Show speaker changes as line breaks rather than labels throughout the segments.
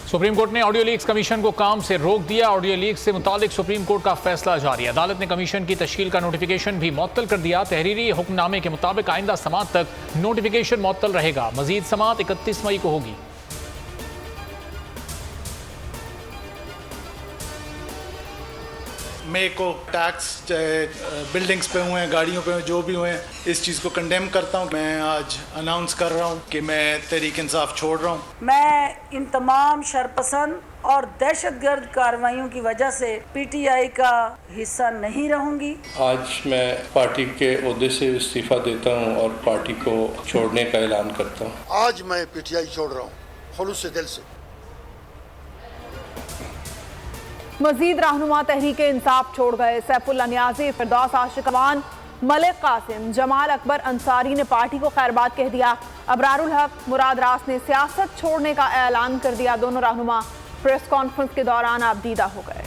Supreme court ने audio leaks commission को काम से रोक दिया। ऑडियो लीक्स से मुतालिक सुप्रीम कोर्ट का फैसला जारी। अदालत ने कमीशन की तश्कील का नोटिफिकेशन भी मुअत्तल कर दिया। तहरीरी हुक्मनामे के मुताबिक आइंदा समात तक नोटिफिकेशन मुअत्तल रहेगा। मजीद समात 31 मई को होगी।
मेरे को टैक्स चाहे बिल्डिंग्स पे हुए हैं, गाड़ियों पे जो भी हुए हैं, इस चीज़ को कंडेम करता हूँ। मैं आज अनाउंस कर रहा हूँ कि मैं तहरीक इंसाफ छोड़ रहा हूँ।
मैं इन तमाम शरपसंद और दहशतगर्द कार्रवाइयों की वजह से पीटीआई का हिस्सा नहीं रहूंगी।
आज मैं पार्टी के ओहदे से इस्तीफा देता हूँ और पार्टी को छोड़ने का ऐलान करता हूँ।
आज मैं पीटीआई छोड़ रहा हूँ खुलूस से दिल से।
मजीद रहनुमा तहरीक इंसाफ छोड़ गए। सैफुल्लाह नियाज़ी, फिरदौस आशिक अवान, मलिक कासिम, जमाल अकबर अंसारी ने पार्टी को खैरबाद कह दिया। अबरारुल हक, मुराद रास ने सियासत छोड़ने का ऐलान कर दिया। दोनों रहनुमा प्रेस कॉन्फ्रेंस के दौरान आबदीदा हो गए।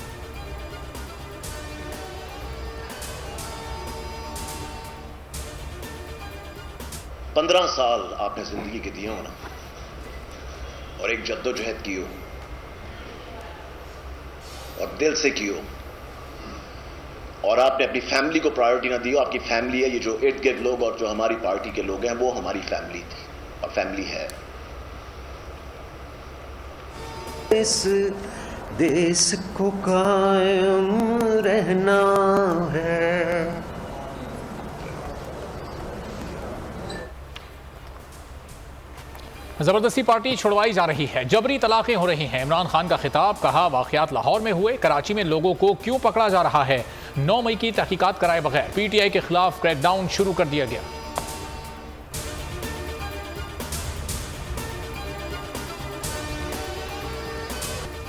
पंद्रह साल आपने जिंदगी के दिए हो ना, और एक जद्दोजहद की हो और दिल से की हो, और आपने अपनी फैमिली को प्रायोरिटी ना दी हो। आपकी फैमिली है, ये जो इर्द गिर्द लोग और जो हमारी पार्टी के लोग हैं, वो हमारी फैमिली थी और फैमिली है।
इस देश को कायम रहना है।
जबरदस्ती पार्टी छुड़वाई जा रही है, जबरी तलाकें हो रही हैं। इमरान खान का खिताब, कहा वाकयात लाहौर में हुए, कराची में लोगों को क्यों पकड़ा जा रहा है। 9 मई की तहकीकात कराए बगैर पीटीआई के खिलाफ क्रैकडाउन शुरू कर दिया गया।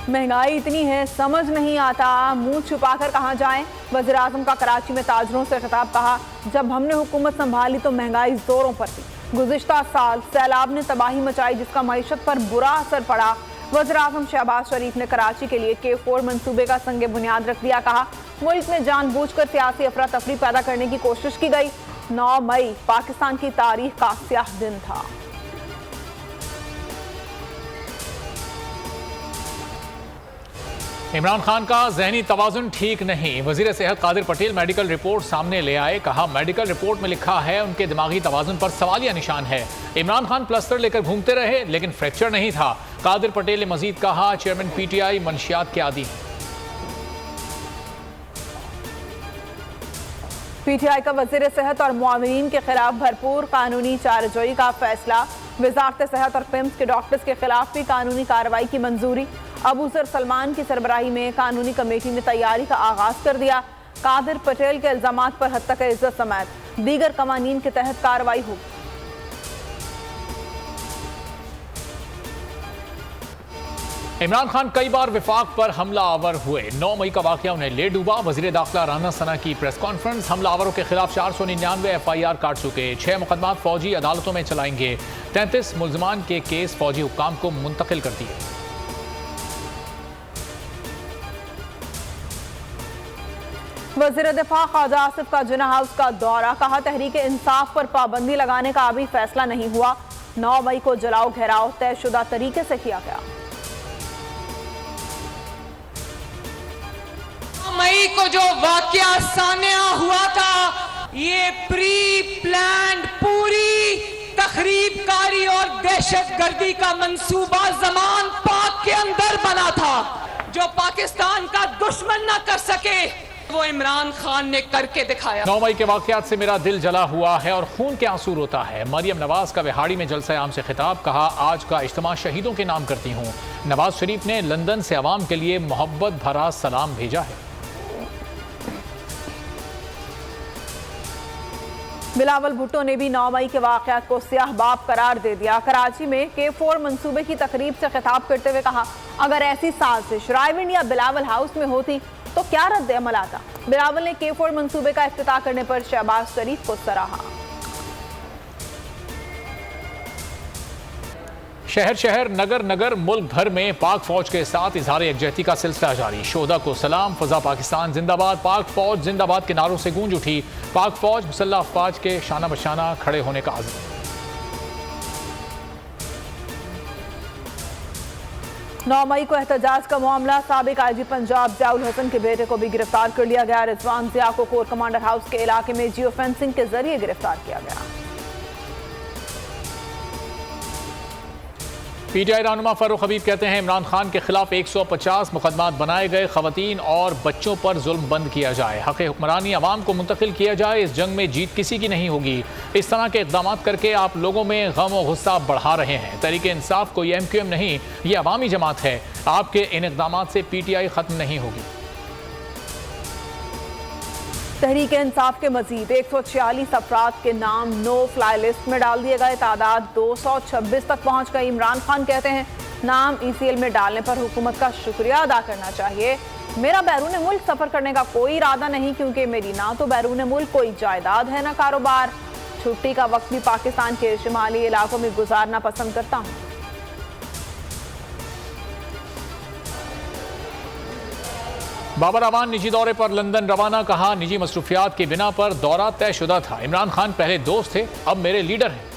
महंगाई इतनी है समझ नहीं आता, मुंह छुपाकर कहां जाएं। वज़ीर आज़म का कराची में ताजरों से खिताब, कहा जब हमने हुकूमत संभाली तो महंगाई जोरों पर थी। गुज़िश्ता साल सैलाब ने तबाही मचाई जिसका मईशत पर बुरा असर पड़ा। वज़ीर आज़म शहबाज शरीफ ने कराची के लिए K4 मंसूबे का संगे बुनियाद रख दिया। कहा मुल्क में जानबूझकर सियासी अफरा तफरी पैदा करने की कोशिश की गई। 9 मई पाकिस्तान की तारीख का स्याह दिन था।
इमरान खान का जहनी तवाजुन ठीक नहीं। वजीर सेहत कादिर पटेल मेडिकल रिपोर्ट सामने ले आए। कहा मेडिकल रिपोर्ट में लिखा है उनके दिमागी तवाजुन पर सवालिया निशान है। इमरान खान प्लास्टर लेकर घूमते रहे लेकिन फ्रैक्चर नहीं था। कादिर पटेल ने मजीद कहा चेयरमैन पीटीआई मंशियात के आदी हैं।
पीटीआई का वजीर सेहत और मुआविनीन के खिलाफ भरपूर कानूनी चाराजोई का फैसला। वजारत सेहत और पिम्स के डॉक्टर्स के खिलाफ भी कानूनी कार्रवाई की मंजूरी। अबूजर सलमान की सरबराही में कानूनी कमेटी ने तैयारी का आगाज कर दिया। कादिर पटेल के इल्जामात पर हद तक इज्जत समेत दीगर कवानीन के तहत कार्रवाई होगी।
इमरान खान कई बार विफाक पर हमला आवर हुए। 9 मई का वाकया उन्हें ले डूबा। वजीर दाखिला राना सना की प्रेस कॉन्फ्रेंस, हमला आवरों के खिलाफ 499 FIR काट चुके। 6 मुकदमात फौजी अदालतों में चलाएंगे। 33 मुल्जमान के केस फौजी हुक्काम को मुंतकिल कर दिए।
वज़ीर दिफा ख्वाजा आसिफ का जिन्ना हाउस का दौरा, कहा तहरीक इंसाफ पर पाबंदी लगाने का अभी फैसला नहीं हुआ। 9 मई को जलाओ घेराव तयशुदा तरीके से किया गया।
9 मई को जो वाकया सामने हुआ था, ये प्री प्लान्ड पूरी तखरीबकारी और दहशतगर्दी का मंसूबा जमान पाक के अंदर बना था। जो पाकिस्तान का दुश्मन ना कर सके वो इमरान खान ने करके दिखाया।
9 मई के वाकयात से मेरा दिल जला हुआ है और खून के आंसू रोता है। मरियम नवाज का विहाड़ी में जलसा आम से खिताब, कहा आज का इज्तिमा शहीदों के नाम करती हूँ। नवाज शरीफ ने लंदन से अवाम के लिए मोहब्बत भरा सलाम भेजा है।
बिलावल भुट्टो ने भी 9 मई के वाकयात को स्याह बाब करार दे दिया। कराची में K4 मंसूबे की तकरीब से खिताब करते हुए कहा अगर ऐसी साजिश रायविंड या बिलावल हाउस में होती तो क्या रद्द अमल आता। बिलावल ने K4 मंसूबे का इफ्तिताह करने पर शहबाज शरीफ को सराहा।
शहर शहर नगर नगर मुल्क भर में पाक फौज के साथ इजहार यकजहती का सिलसिला जारी। शोहदा को सलाम, फजा पाकिस्तान जिंदाबाद, पाक फौज जिंदाबाद के नारों से गूंज उठी। पाक फौज मुसल्लह अफवाज के शाना बशाना खड़े होने का आज़म।
9 मई को एहतजाज का मामला, साबिक आईजी पंजाब ज़ियाउल हसन के बेटे को भी गिरफ्तार कर लिया गया। रिजवान ज़िया को कोर कमांडर हाउस के इलाके में जियो फेंसिंग के जरिए गिरफ्तार किया गया।
पीटीआई रहनुमा फारूक हबीब कहते हैं इमरान खान के खिलाफ 150 मुकदमात बनाए गए, खवातीन और बच्चों पर जुल्म बंद किया जाए, हक़ हुक्मरानी अवाम को मुंतकिल किया जाए। इस जंग में जीत किसी की नहीं होगी। इस तरह के इक़दाम करके आप लोगों में गम और गुस्सा बढ़ा रहे हैं। तहरीक इंसाफ कोई MQM नहीं, ये अवामी जमात है। आपके इन इक़दाम से PTI ख़त्म नहीं होगी।
तहरीक इंसाफ के मजीद 146 अफराद के नाम नो फ्लाई लिस्ट में डाल दिए गए। तादाद 226 तक पहुंच गई। इमरान खान कहते हैं नाम ECL में डालने पर हुकूमत का शुक्रिया अदा करना चाहिए। मेरा बैरून मुल्क सफर करने का कोई इरादा नहीं, क्योंकि मेरी ना तो बैरून मुल्क कोई जायदाद है ना कारोबार। छुट्टी का वक्त भी पाकिस्तान के शुमाली इलाकों में गुजारना पसंद करता हूँ।
बाबर अवान निजी दौरे पर लंदन रवाना, कहा निजी मसरूफियात की बिना पर दौरा तयशुदा था। इमरान खान पहले दोस्त थे, अब मेरे लीडर हैं।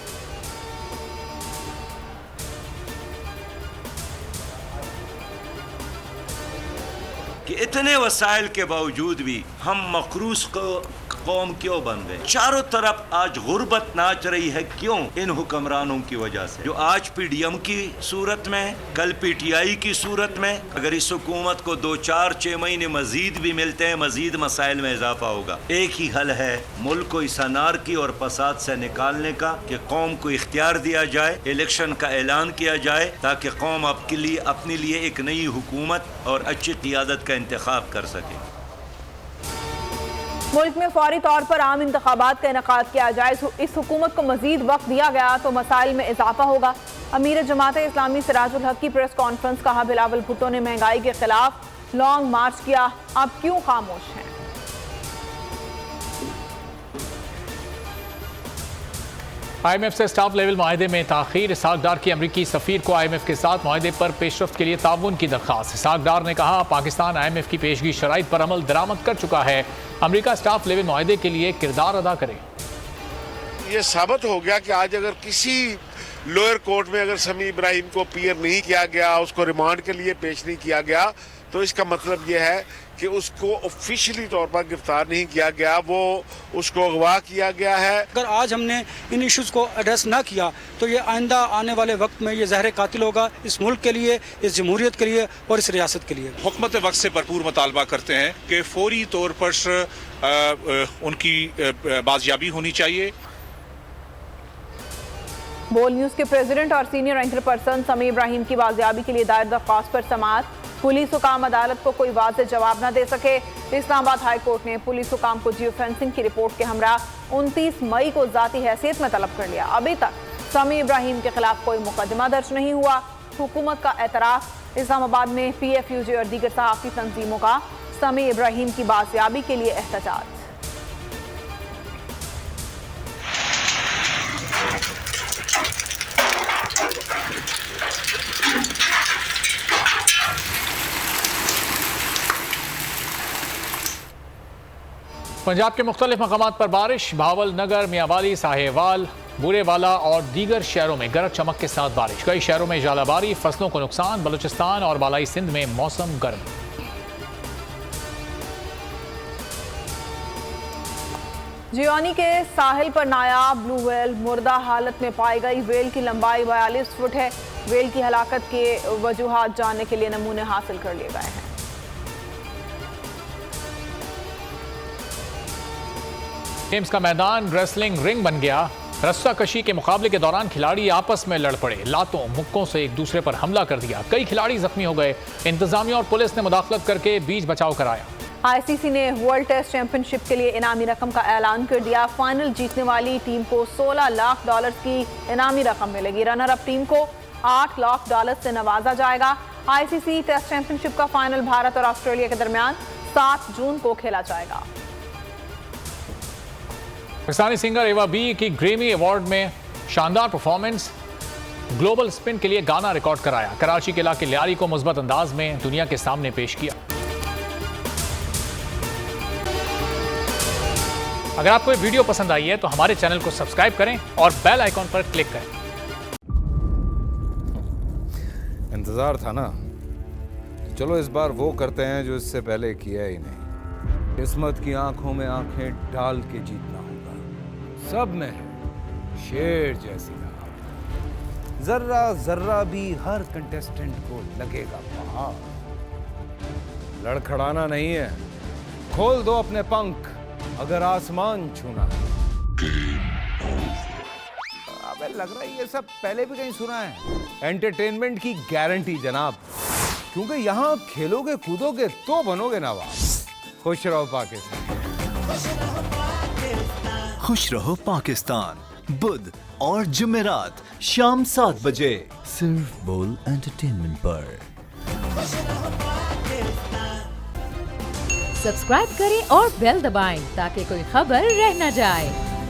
कि इतने वसाइल के बावजूद भी हम मकरूस कौम क्यों बन गए? चारों तरफ आज गुर्बत नाच रही है, क्यों? इन हुक्मरानों की वजह से, जो आज PDM की सूरत में, कल PTI की सूरत में। अगर इस हुकूमत को 2-4-6 महीने मजीद भी मिलते हैं, मजीद मसाइल में इजाफा होगा। एक ही हल है मुल्क को इस अनारकी और फसाद से निकालने का, कि कौम को इख्तियार दिया जाए, इलेक्शन का ऐलान किया जाए, ताकि कौम अपने लिए एक नई हुकूमत और अच्छी क़ियादत का इंतखाब कर सके।
मुल्क में फौरी तौर पर आम इंतखाबात का इनेकाद किया जाए। इस हुकूमत को मजीद वक्त दिया गया तो मसाइल में इजाफा होगा। अमीर जमात इस्लामी सिराजुल हक की प्रेस कॉन्फ्रेंस, कहा बिलावल भुट्टो ने महंगाई के खिलाफ लॉन्ग मार्च किया, अब क्यों खामोश हैं?
IMF से स्टाफ लेवल माहदे में ताखीर, इसहाक डार की अमरीकी सफ़ीर को IMF के साथ माहदे पर पेशरफ्त के लिए ताउन की दरख्वास्त। इसहाक डार ने कहा पाकिस्तान IMF की पेशगी शराइत पर अमल दरामद कर चुका है, अमरीका स्टाफ लेवल माहदे के लिए किरदार अदा करे।
ये साबित हो गया कि आज अगर किसी लोअर कोर्ट में अगर समी इब्राहिम को अपीयर नहीं किया गया, उसको रिमांड के लिए पेश नहीं किया गया, तो इसका मतलब ये है कि उसको ऑफिशियली तौर पर गिरफ्तार नहीं किया गया, वो उसको अगवा किया गया है।
अगर आज हमने इन इश्यूज को एड्रेस ना किया तो ये आइंदा आने वाले वक्त में ये जहर कातिल होगा, इस मुल्क के लिए, इस जमहूरियत के लिए और इस रियासत के लिए।
हुकूमत वक्त से भरपूर मुतालबा करते हैं कि फौरी तौर पर उनकी बाजियाबी होनी चाहिए।
बोल न्यूज़ के प्रेसिडेंट और सीनियर एंकर पर्सन समी इब्राहिम की बाजियाबी के लिए दायर दरख्वास्त पर समाअत। पुलिस हुकाम अदालत को कोई वाज़ेह जवाब न दे सके। इस्लामाबाद हाई कोर्ट ने पुलिस हुकाम को जियो फेंसिंग की रिपोर्ट के हमरा 29 मई को जाती हैसियत में तलब कर लिया। अभी तक समी इब्राहिम के खिलाफ कोई मुकदमा दर्ज नहीं हुआ। हुकूमत का एतराफ़, इस्लामाबाद में PFUJ और दीगर सहाफ़ी तंजीमों का समी इब्राहिम की बाजियाबी के लिए एहतजाज।
पंजाब के मुख्तलिफ मकामात पर बारिश, भावल, नगर, मियांवाली, साहेवाल, बुरेवाला और दीगर शहरों में गरज चमक के साथ बारिश। कई शहरों में जालाबारी, फसलों को नुकसान। बलूचिस्तान और बालाई सिंध में मौसम गर्म।
जियोनी के साहिल पर नायाब ब्लू व्हेल मुर्दा हालत में पाई गई। व्हेल की लंबाई 42 फुट है। व्हेल की हलाकत के वजूहात जानने के लिए नमूने हासिल कर लिए गए हैं।
गेम्स का मैदान रेसलिंग रिंग बन गया। रस्सा कशी के मुकाबले के दौरान खिलाड़ी आपस में लड़ पड़े, लातों मुक्कों से एक दूसरे पर हमला कर दिया। कई खिलाड़ी जख्मी हो गए। इंतजामिया और पुलिस ने मुदाखलत करके बीच बचाव कराया।
ICC ने वर्ल्ड टेस्ट चैंपियनशिप के लिए इनामी रकम का ऐलान कर दिया। फाइनल जीतने वाली टीम को $16 लाख की इनामी रकम मिलेगी। रनर अप टीम को $8 लाख से नवाजा जाएगा। ICC टेस्ट चैंपियनशिप का फाइनल भारत और ऑस्ट्रेलिया के दरमियान 7 जून को खेला जाएगा।
पाकिस्तानी सिंगर एवा बी की ग्रैमी अवार्ड में शानदार परफॉर्मेंस, ग्लोबल स्पिन के लिए गाना रिकॉर्ड कराया। कराची के इलाके लियारी को मुस्बत अंदाज में दुनिया के सामने पेश किया। अगर आपको ये वीडियो पसंद आई है तो हमारे चैनल को सब्सक्राइब करें और बेल आइकॉन पर क्लिक करें।
इंतजार था ना, चलो इस बार वो करते हैं जो इससे पहले किया ही नहीं। किस्मत की आंखों में आंखें डाल के जीतना होगा। सब में है शेर जैसी राह, जर्रा जर्रा भी हर कंटेस्टेंट को लगेगा पहाड़। लड़खड़ाना नहीं है, खोल दो अपने पंख अगर आसमान छूना है। अबे लग रहा है ये सब पहले भी कहीं सुना है। एंटरटेनमेंट की गारंटी जनाब, क्योंकि यहाँ खेलोगे कूदोगे तो बनोगे नवाब। खुश रहो पाकिस्तान।
खुश रहो पाकिस्तान बुध और जुमेरात शाम 7 बजे सिर्फ बोल एंटरटेनमेंट पर।
सब्सक्राइब करें और बेल दबाएं ताकि कोई खबर रह न जाए।